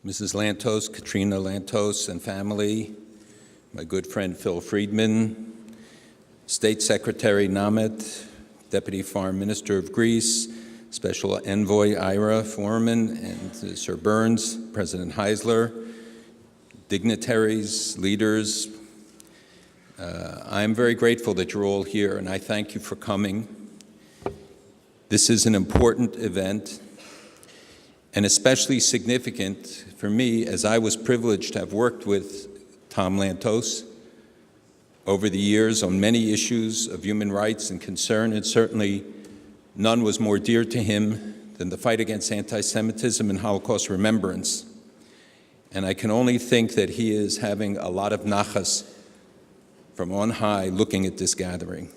Mrs. Lantos, Katrina Lantos and family, my good friend Phil Friedman, State Secretary Namet, Deputy Foreign Minister of Greece, Special Envoy Ira Foreman, and Sir Burns, President Heisler, dignitaries, leaders. I'm very grateful that you're all here, and I thank you for coming. This is an important event, and especially significant for me, as I was privileged to have worked with Tom Lantos over the years on many issues of human rights and concern, and certainly none was more dear to him than the fight against anti-Semitism and Holocaust remembrance. And I can only think that he is having a lot of nachas from on high looking at this gathering.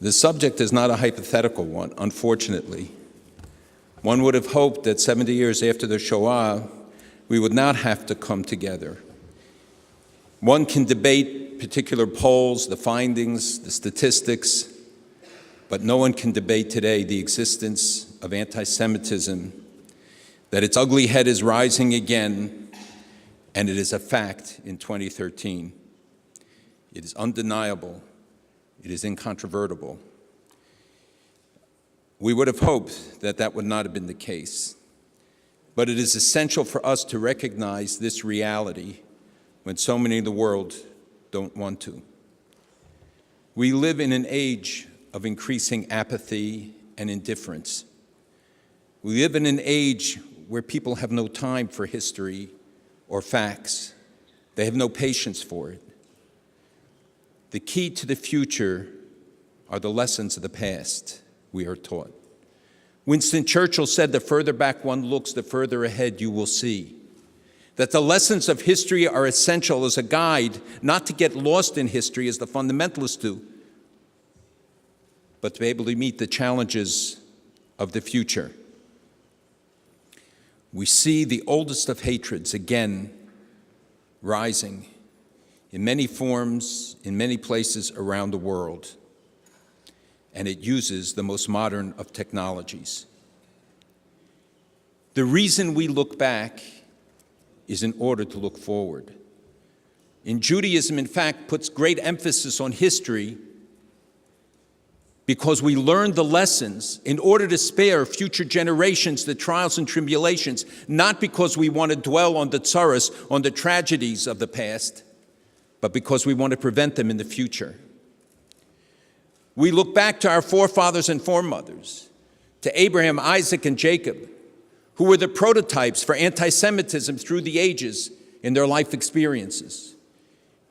The subject is not a hypothetical one, unfortunately. One would have hoped that 70 years after the Shoah, we would not have to come together. One can debate particular polls, the findings, the statistics, but no one can debate today the existence of anti-Semitism, that its ugly head is rising again, and it is a fact in 2013. It is undeniable. It is incontrovertible. We would have hoped that that would not have been the case, but it is essential for us to recognize this reality when so many in the world don't want to. We live in an age of increasing apathy and indifference. We live in an age where people have no time for history or facts. They have no patience for it. The key to the future are the lessons of the past, we are taught. Winston Churchill said, the further back one looks, the further ahead you will see. That the lessons of history are essential as a guide, not to get lost in history as the fundamentalists do, but to be able to meet the challenges of the future. We see the oldest of hatreds again rising in many forms, in many places around the world, and it uses the most modern of technologies. The reason we look back is in order to look forward. In Judaism, in fact, puts great emphasis on history because we learn the lessons in order to spare future generations the trials and tribulations, not because we want to dwell on the tsaras, on the tragedies of the past, but because we want to prevent them in the future. We look back to our forefathers and foremothers, to Abraham, Isaac, and Jacob, who were the prototypes for anti-Semitism through the ages in their life experiences.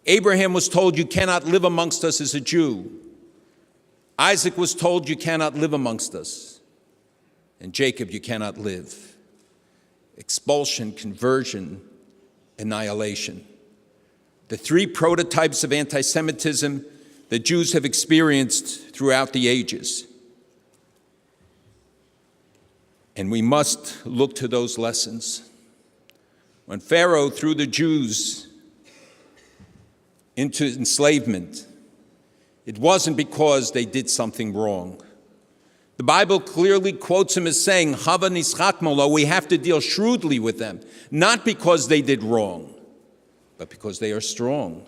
Abraham was told, you cannot live amongst us as a Jew. Isaac was told, you cannot live amongst us. And Jacob, you cannot live. Expulsion, conversion, annihilation. The three prototypes of anti-Semitism that Jews have experienced throughout the ages. And we must look to those lessons. When Pharaoh threw the Jews into enslavement, it wasn't because they did something wrong. The Bible clearly quotes him as saying, Hava nischak molo, we have to deal shrewdly with them, not because they did wrong, but because they are strong.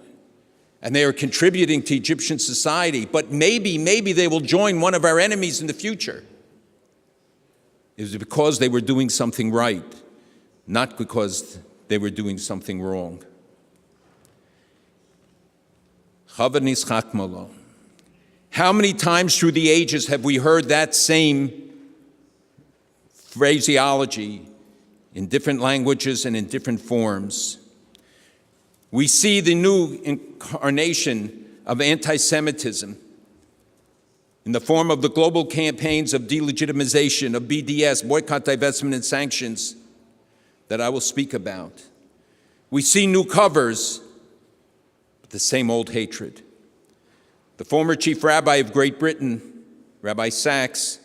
And they are contributing to Egyptian society, but maybe they will join one of our enemies in the future. It was because they were doing something right, not because they were doing something wrong. Chava nischak molo. How many times through the ages have we heard that same phraseology in different languages and in different forms? We see the new incarnation of anti-Semitism in the form of the global campaigns of delegitimization, of BDS, boycott, divestment, and sanctions that I will speak about. We see new covers, but the same old hatred. The former chief rabbi of Great Britain, Rabbi Sachs,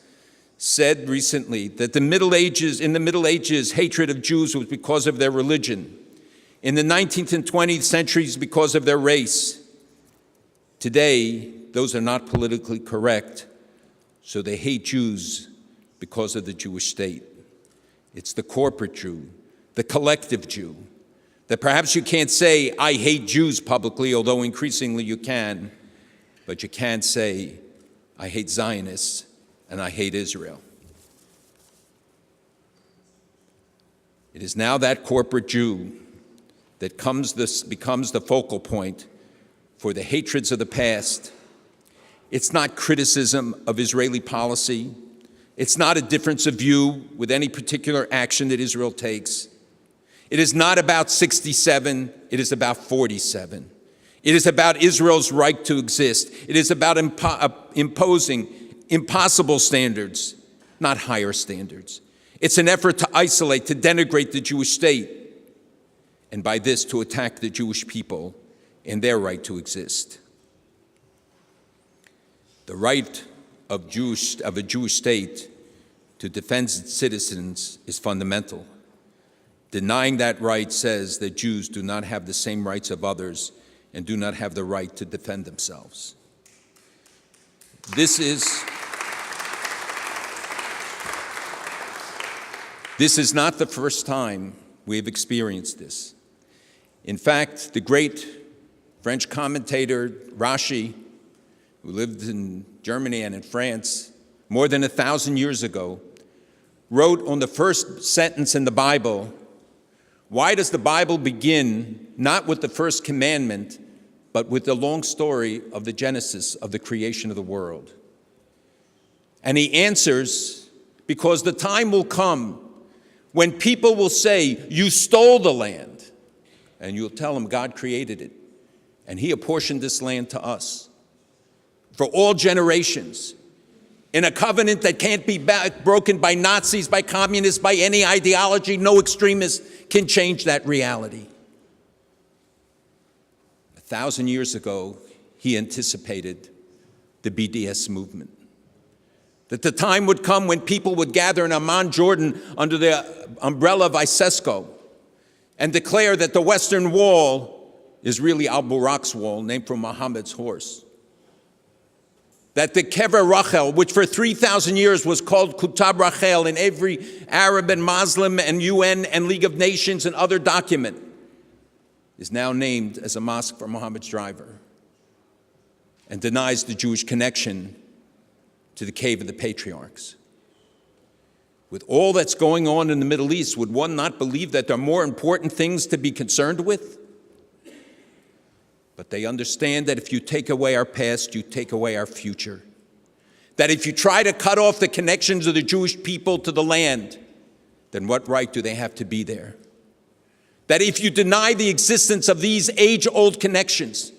said recently that in the Middle Ages, hatred of Jews was because of their religion. In the 19th and 20th centuries, because of their race. Today, those are not politically correct, so they hate Jews because of the Jewish state. It's the corporate Jew, the collective Jew, that perhaps you can't say, I hate Jews publicly, although increasingly you can, but you can say, I hate Zionists and I hate Israel. It is now that corporate Jew that becomes the focal point for the hatreds of the past. It's not criticism of Israeli policy. It's not a difference of view with any particular action that Israel takes. It is not about 67, it is about 47. It is about Israel's right to exist. It is about imposing impossible standards, not higher standards. It's an effort to isolate, to denigrate the Jewish state, and by this to attack the Jewish people and their right to exist. The right of a Jewish state to defend its citizens is fundamental. Denying that right says that Jews do not have the same rights of others and do not have the right to defend themselves. This is not the first time we have experienced this. In fact, the great French commentator Rashi, who lived in Germany and in France more than 1,000 years ago, wrote on the first sentence in the Bible, why does the Bible begin not with the first commandment, but with the long story of the genesis of the creation of the world? And he answers, because the time will come when people will say, you stole the land. And you'll tell them God created it, and he apportioned this land to us for all generations, in a covenant that can't be broken by Nazis, by communists, by any ideology. No extremist can change that reality. 1,000 years ago, he anticipated the BDS movement. That the time would come when people would gather in Amman, Jordan, under the umbrella of ISESCO, and declare that the Western Wall is really Al-Burak's wall, named for Muhammad's horse. That the Kever Rachel, which for 3,000 years was called Kutab Rachel in every Arab and Muslim and UN and League of Nations and other document, is now named as a mosque for Muhammad's driver, and denies the Jewish connection to the Cave of the Patriarchs. With all that's going on in the Middle East, would one not believe that there are more important things to be concerned with? But they understand that if you take away our past, you take away our future. That if you try to cut off the connections of the Jewish people to the land, then what right do they have to be there? That if you deny the existence of these age-old connections,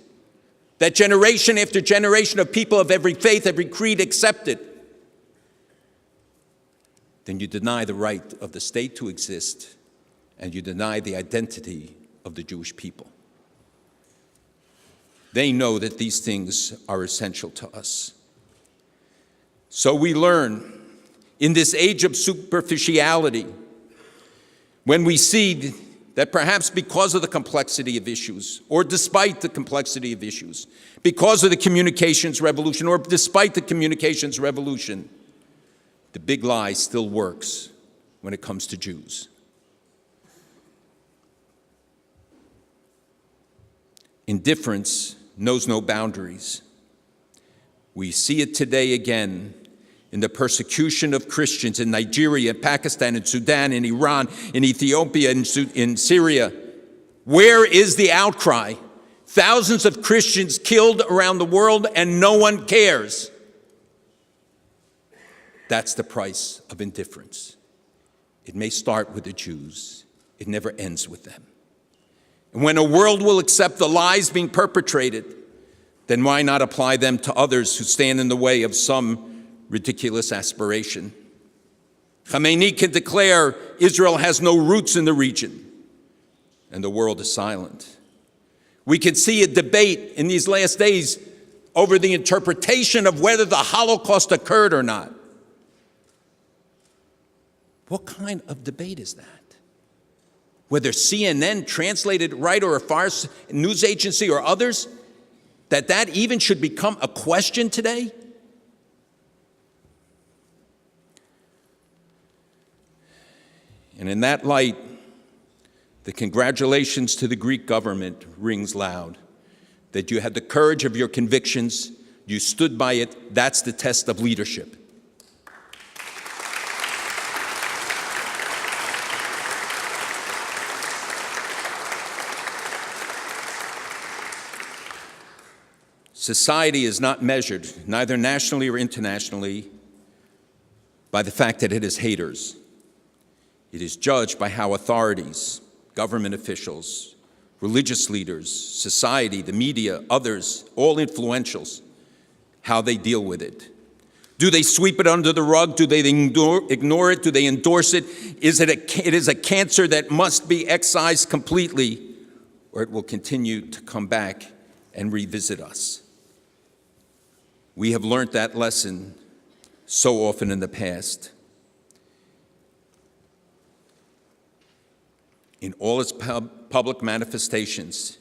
that generation after generation of people of every faith, every creed accepted, then you deny the right of the state to exist, and you deny the identity of the Jewish people. They know that these things are essential to us. So we learn in this age of superficiality, when we see that perhaps because of the complexity of issues, or despite the complexity of issues, because of the communications revolution, or despite the communications revolution, the big lie still works when it comes to Jews. Indifference knows no boundaries. We see it today again in the persecution of Christians in Nigeria, Pakistan, in Sudan, in Iran, in Ethiopia, in Syria. Where is the outcry? Thousands of Christians killed around the world and no one cares. That's the price of indifference. It may start with the Jews. It never ends with them. And when a world will accept the lies being perpetrated, then why not apply them to others who stand in the way of some ridiculous aspiration? Khamenei can declare Israel has no roots in the region, and the world is silent. We can see a debate in these last days over the interpretation of whether the Holocaust occurred or not. What kind of debate is that? Whether CNN translated it right or a farce news agency or others, that even should become a question today? And in that light, the congratulations to the Greek government rings loud. That you had the courage of your convictions, you stood by it, that's the test of leadership. Society is not measured, neither nationally or internationally, by the fact that it has haters. It is judged by how authorities, government officials, religious leaders, society, the media, others, all influentials, how they deal with it. Do they sweep it under the rug? Do they ignore it? Do they endorse it? It is a cancer that must be excised completely, or it will continue to come back and revisit us. We have learned that lesson so often in the past. In all its public manifestations,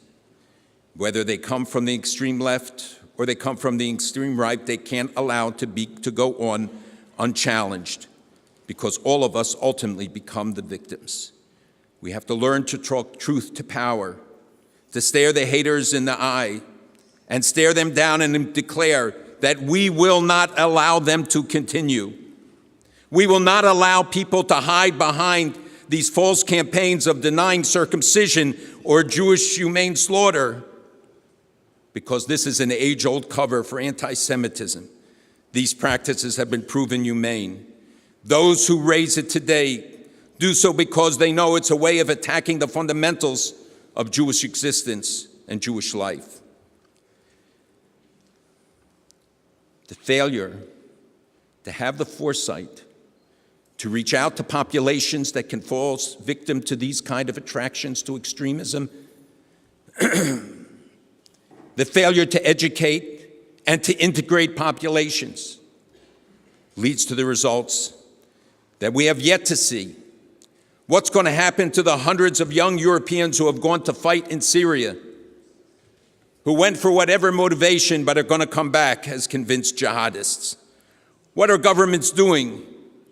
whether they come from the extreme left or they come from the extreme right, they can't allow to go on unchallenged, because all of us ultimately become the victims. We have to learn to talk truth to power, to stare the haters in the eye and stare them down and declare that we will not allow them to continue. We will not allow people to hide behind these false campaigns of denying circumcision or Jewish humane slaughter, because this is an age-old cover for anti-Semitism. These practices have been proven humane. Those who raise it today do so because they know it's a way of attacking the fundamentals of Jewish existence and Jewish life. The failure to have the foresight to reach out to populations that can fall victim to these kind of attractions to extremism, the failure to educate and to integrate populations leads to the results that we have yet to see. What's going to happen to the hundreds of young Europeans who have gone to fight in Syria, who went for whatever motivation but are going to come back as convinced jihadists? What are governments doing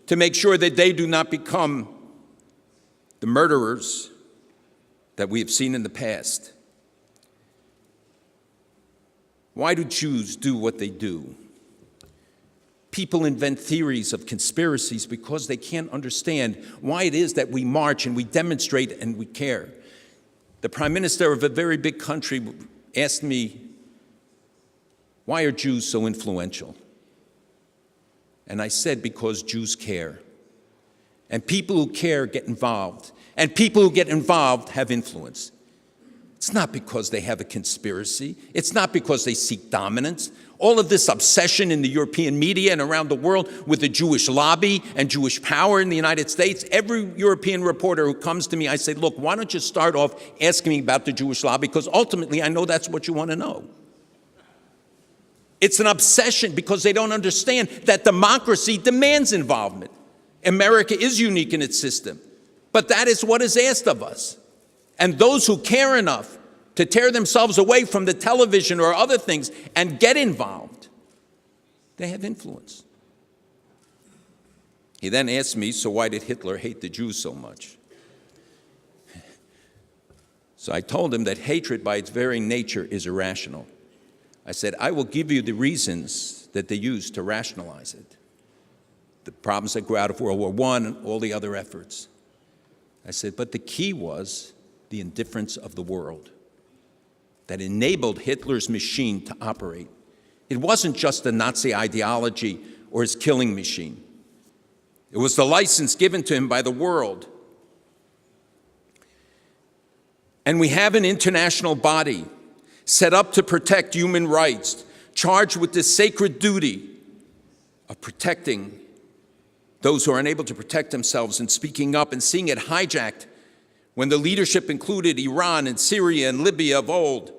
to make sure that they do not become the murderers that we have seen in the past? Why do Jews do what they do? People invent theories of conspiracies because they can't understand why it is that we march and we demonstrate and we care. The Prime Minister of a very big country asked me, why are Jews so influential? And I said, because Jews care. And people who care get involved. And people who get involved have influence. It's not because they have a conspiracy. It's not because they seek dominance. All of this obsession in the European media and around the world with the Jewish lobby and Jewish power in the United States, every European reporter who comes to me, I say, look, why don't you start off asking me about the Jewish lobby? Because ultimately, I know that's what you want to know. It's an obsession because they don't understand that democracy demands involvement. America is unique in its system, but that is what is asked of us. And those who care enough to tear themselves away from the television or other things and get involved, they have influence. He then asked me, so why did Hitler hate the Jews so much? So I told him that hatred by its very nature is irrational. I said, I will give you the reasons that they used to rationalize it. The problems that grew out of World War I and all the other efforts. I said, but the key was the indifference of the world that enabled Hitler's machine to operate. It wasn't just the Nazi ideology or his killing machine. It was the license given to him by the world. And we have an international body set up to protect human rights, charged with the sacred duty of protecting those who are unable to protect themselves and speaking up and seeing it hijacked when the leadership included Iran and Syria and Libya of old.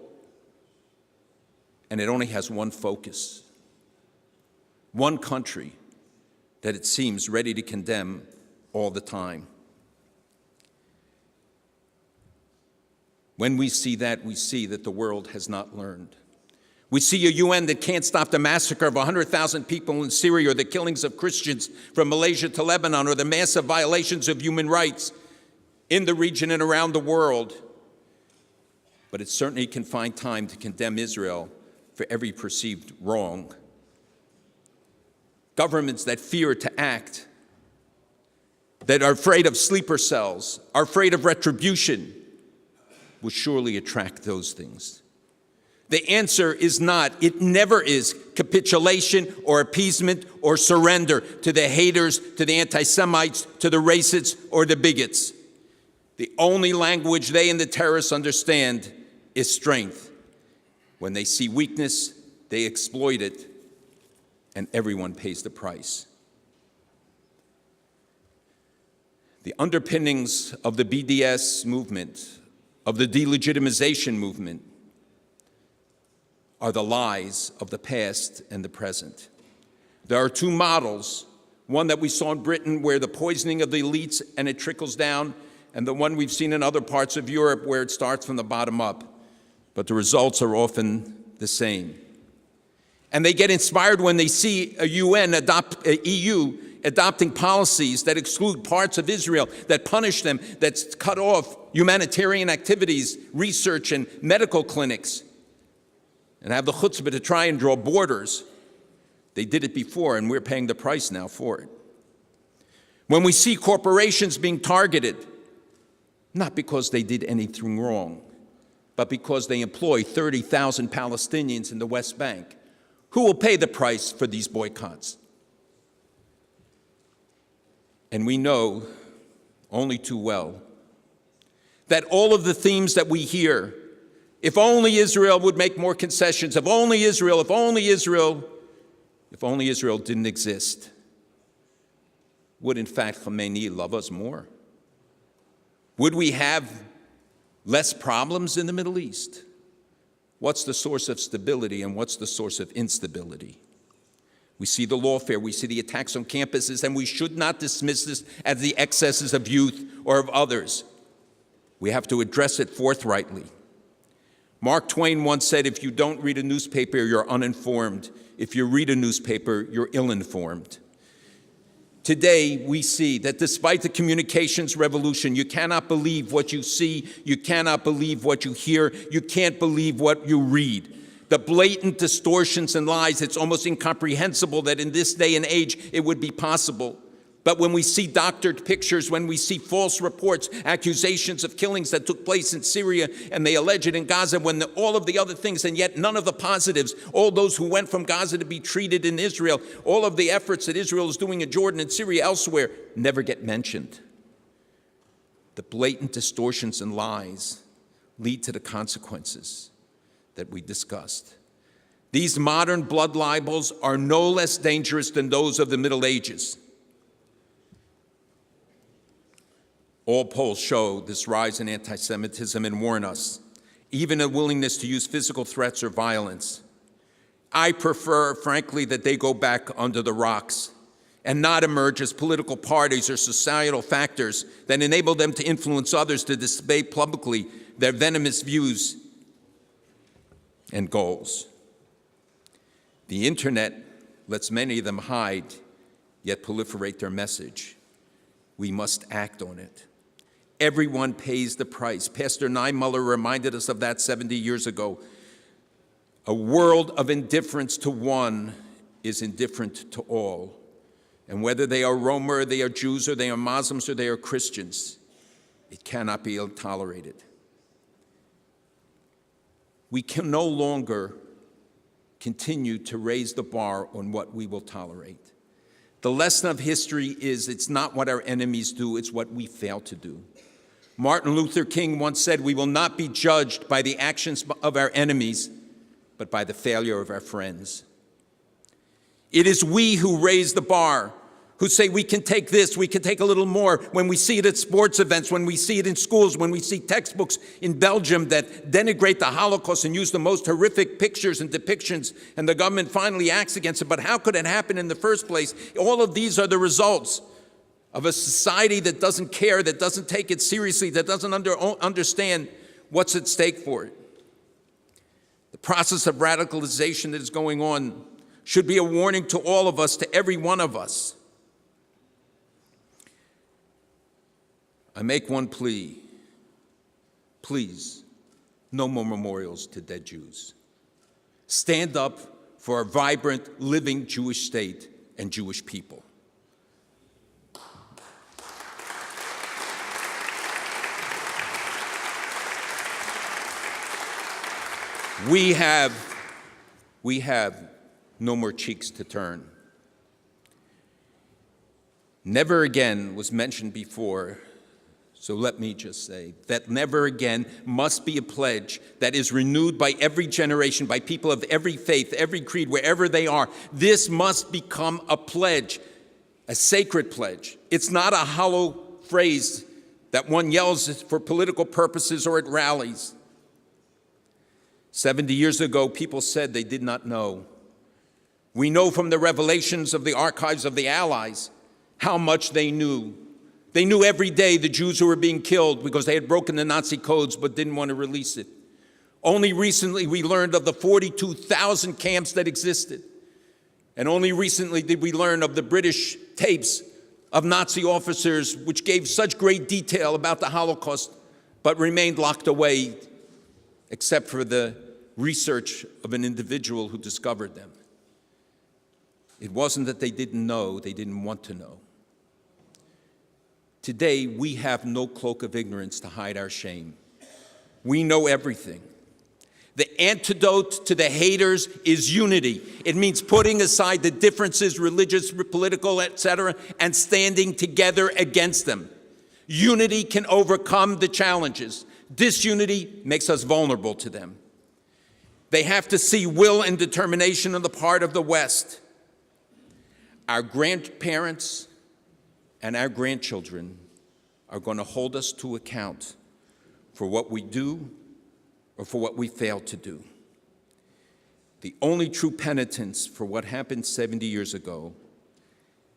And it only has one focus, one country that it seems ready to condemn all the time. When we see that the world has not learned. We see a UN that can't stop the massacre of 100,000 people in Syria, or the killings of Christians from Malaysia to Lebanon, or the massive violations of human rights in the region and around the world. But it certainly can find time to condemn Israel for every perceived wrong. Governments that fear to act, that are afraid of sleeper cells, are afraid of retribution, will surely attract those things. The answer is not, it never is, capitulation or appeasement or surrender to the haters, to the anti-Semites, to the racists, or the bigots. The only language they and the terrorists understand is strength. When they see weakness, they exploit it, and everyone pays the price. The underpinnings of the BDS movement, of the delegitimization movement, are the lies of the past and the present. There are two models, one that we saw in Britain where the poisoning of the elites and it trickles down, and the one we've seen in other parts of Europe where it starts from the bottom up. But the results are often the same. And they get inspired when they see a EU adopting policies that exclude parts of Israel, that punish them, that cut off humanitarian activities, research, and medical clinics, and have the chutzpah to try and draw borders. They did it before, and we're paying the price now for it. When we see corporations being targeted, not because they did anything wrong, but because they employ 30,000 Palestinians in the West Bank, who will pay the price for these boycotts? And we know only too well that all of the themes that we hear, if only Israel would make more concessions, if only Israel, if only Israel, if only Israel didn't exist, would in fact Khomeini love us more? Would we have less problems in the Middle East? What's the source of stability and what's the source of instability? We see the lawfare, we see the attacks on campuses, and we should not dismiss this as the excesses of youth or of others. We have to address it forthrightly. Mark Twain once said, if you don't read a newspaper, you're uninformed. If you read a newspaper, you're ill-informed. Today, we see that despite the communications revolution, you cannot believe what you see, you cannot believe what you hear, you can't believe what you read. The blatant distortions and lies, it's almost incomprehensible that in this day and age it would be possible. But when we see doctored pictures, when we see false reports, accusations of killings that took place in Syria and they allege it in Gaza, when all of the other things, and yet none of the positives, all those who went from Gaza to be treated in Israel, all of the efforts that Israel is doing in Jordan and Syria, elsewhere, never get mentioned. The blatant distortions and lies lead to the consequences that we discussed. These modern blood libels are no less dangerous than those of the Middle Ages. All polls show this rise in anti-Semitism and warn us, even a willingness to use physical threats or violence. I prefer, frankly, that they go back under the rocks and not emerge as political parties or societal factors that enable them to influence others to display publicly their venomous views and goals. The internet lets many of them hide, yet proliferate their message. We must act on it. Everyone pays the price. Pastor Niemöller reminded us of that 70 years ago. A world of indifference to one is indifferent to all. And whether they are Roma, or they are Jews, or they are Muslims, or they are Christians, it cannot be tolerated. We can no longer continue to raise the bar on what we will tolerate. The lesson of history is it's not what our enemies do, it's what we fail to do. Martin Luther King once said, we will not be judged by the actions of our enemies, but by the failure of our friends. It is we who raise the bar, who say we can take this, we can take a little more. When we see it at sports events, when we see it in schools, when we see textbooks in Belgium that denigrate the Holocaust and use the most horrific pictures and depictions, and the government finally acts against it. But how could it happen in the first place? All of these are the results of a society that doesn't care, that doesn't take it seriously, that doesn't understand what's at stake for it. The process of radicalization that is going on should be a warning to all of us, to every one of us. I make one plea. Please, no more memorials to dead Jews. Stand up for a vibrant, living Jewish state and Jewish people. We have no more cheeks to turn. Never again was mentioned before, so let me just say that never again must be a pledge that is renewed by every generation, by people of every faith, every creed, wherever they are. This must become a pledge, a sacred pledge. It's not a hollow phrase that one yells for political purposes or at rallies. 70 years ago, people said they did not know. We know from the revelations of the archives of the Allies how much they knew. They knew every day the Jews who were being killed because they had broken the Nazi codes but didn't want to release it. Only recently we learned of the 42,000 camps that existed. And only recently did we learn of the British tapes of Nazi officers which gave such great detail about the Holocaust but remained locked away except for the research of an individual who discovered them. It wasn't that they didn't know, they didn't want to know. Today, we have no cloak of ignorance to hide our shame. We know everything. The antidote to the haters is unity. It means putting aside the differences, religious, political, etc., and standing together against them. Unity can overcome the challenges. Disunity makes us vulnerable to them. They have to see will and determination on the part of the West. Our grandparents and our grandchildren are going to hold us to account for what we do or for what we fail to do. The only true penitence for what happened 70 years ago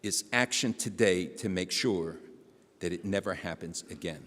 is action today to make sure that it never happens again.